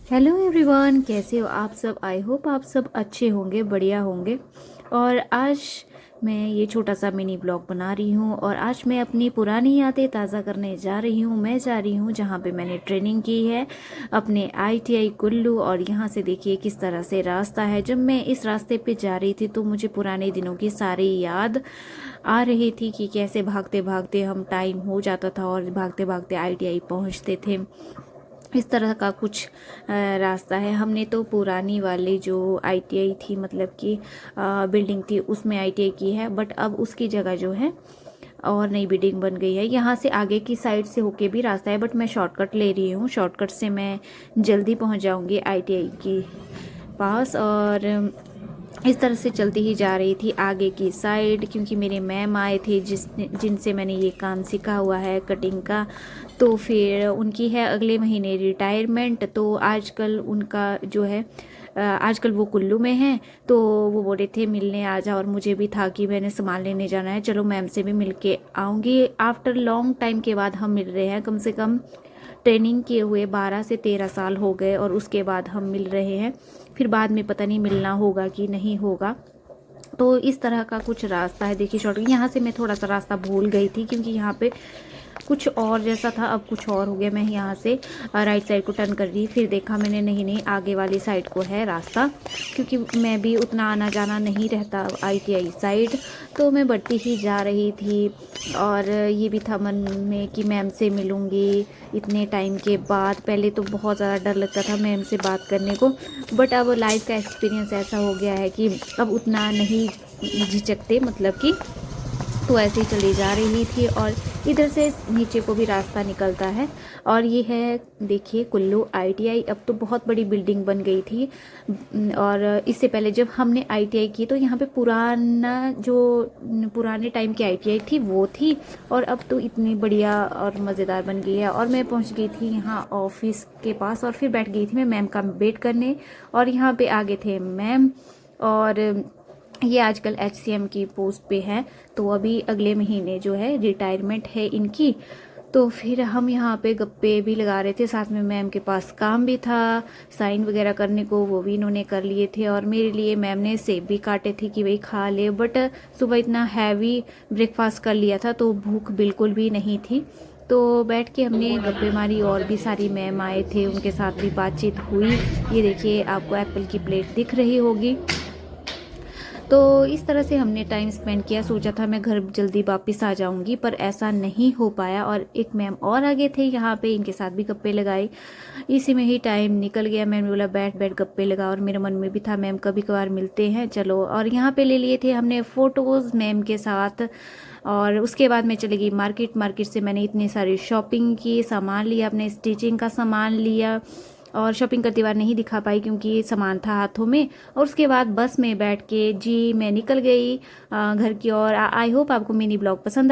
Hello everyone, कैसे हो आप सब। आई होप आप सब अच्छे होंगे, बढ़िया होंगे। और आज मैं ये छोटा सा मिनी ब्लॉग बना रही हूँ और आज मैं अपनी पुरानी यादें ताज़ा करने जा रही हूँ। मैं जा रही हूँ जहाँ पे मैंने ट्रेनिंग की है, अपने आईटीआई कुल्लू। और यहाँ से देखिए किस तरह से रास्ता है। जब मैं इस रास्ते पे जा रही थी तो मुझे पुराने दिनों की सारी याद आ रही थी कि कैसे भागते भागते हम टाइम हो जाता था और भागते भागते आईटीआई पहुँचते थे। इस तरह का कुछ रास्ता है। हमने तो पुरानी वाली जो आईटीआई थी, मतलब कि बिल्डिंग थी, उसमें आईटीआई की है। बट अब उसकी जगह जो है और नई बिल्डिंग बन गई है। यहाँ से आगे की साइड से होके भी रास्ता है, बट मैं शॉर्टकट ले रही हूँ। शॉर्टकट से मैं जल्दी पहुँच जाऊँगी आईटीआई के पास। और इस तरह से चलती ही जा रही थी आगे की साइड, क्योंकि मेरे मैम आए थे जिनसे मैंने ये काम सीखा हुआ है कटिंग का। तो फिर उनकी है अगले महीने रिटायरमेंट। तो आजकल उनका जो है आजकल वो कुल्लू में हैं। तो वो बोल रहे थे मिलने आ जा, और मुझे भी था कि मैंने सामान लेने जाना है, चलो मैम से भी मिल के आऊँगी। आफ्टर लॉन्ग टाइम के बाद हम मिल रहे हैं। कम से कम ट्रेनिंग किए हुए 12 से 13 साल हो गए और उसके बाद हम मिल रहे हैं। फिर बाद में पता नहीं मिलना होगा कि नहीं होगा। तो इस तरह का कुछ रास्ता है। देखिए शॉर्ट, यहाँ से मैं थोड़ा सा रास्ता भूल गई थी क्योंकि यहाँ पे कुछ और जैसा था, अब कुछ और हो गया। मैं यहाँ से राइट साइड को टर्न कर रही, फिर देखा मैंने नहीं नहीं आगे वाली साइड को है रास्ता, क्योंकि मैं भी उतना आना जाना नहीं रहता आईटीआई साइड। तो मैं बढ़ती ही जा रही थी और ये भी था मन में कि मैम से मिलूँगी इतने टाइम के बाद। पहले तो बहुत ज़्यादा डर लगता था मैम से बात करने को, बट अब लाइफ का एक्सपीरियंस ऐसा हो गया है कि अब उतना नहीं झिझकते, मतलब कि। तो ऐसे ही चली जा रही थी और इधर से नीचे को भी रास्ता निकलता है। और ये है देखिए कुल्लू आईटीआई। अब तो बहुत बड़ी बिल्डिंग बन गई थी। और इससे पहले जब हमने आईटीआई की तो यहाँ पे पुराना जो पुराने टाइम की आईटीआई थी वो थी। और अब तो इतनी बढ़िया और मज़ेदार बन गई है। और मैं पहुँच गई थी यहाँ ऑफिस के पास और फिर बैठ गई थी मैं मैम का वेट करने। और यहाँ पे आगे थे मैम, और ये आजकल एचसीएम की पोस्ट पे है। तो अभी अगले महीने जो है रिटायरमेंट है इनकी। तो फिर हम यहाँ पे गप्पे भी लगा रहे थे, साथ में मैम के पास काम भी था साइन वगैरह करने को, वो भी इन्होंने कर लिए थे। और मेरे लिए मैम ने सेब भी काटे थे कि भाई खा ले, बट सुबह इतना हैवी ब्रेकफास्ट कर लिया था तो भूख बिल्कुल भी नहीं थी। तो बैठ के हमने गप्पे मारी, और भी सारी मैम आए थे उनके साथ भी बातचीत हुई। ये देखिए आपको एप्पल की प्लेट दिख रही होगी। तो इस तरह से हमने टाइम स्पेंड किया। सोचा था मैं घर जल्दी वापस आ जाऊंगी, पर ऐसा नहीं हो पाया। और एक मैम और आगे थे यहाँ पे, इनके साथ भी गप्पे लगाए। इसी में ही टाइम निकल गया। मैम ने बोला बैठ बैठ गप्पे लगा, और मेरे मन में भी था मैम कभी कभार मिलते हैं चलो। और यहाँ पे ले लिए थे हमने फ़ोटोज़ मैम के साथ। और उसके बाद मैं चली गई मार्केट। मार्केट से मैंने इतनी सारी शॉपिंग की, सामान लिया, अपने स्टिचिंग का सामान लिया। और शॉपिंग करती बार नहीं दिखा पाई क्योंकि सामान था हाथों में। और उसके बाद बस में बैठ के जी मैं निकल गई घर की ओर। आई होप आपको मिनी ब्लॉग पसंद आया।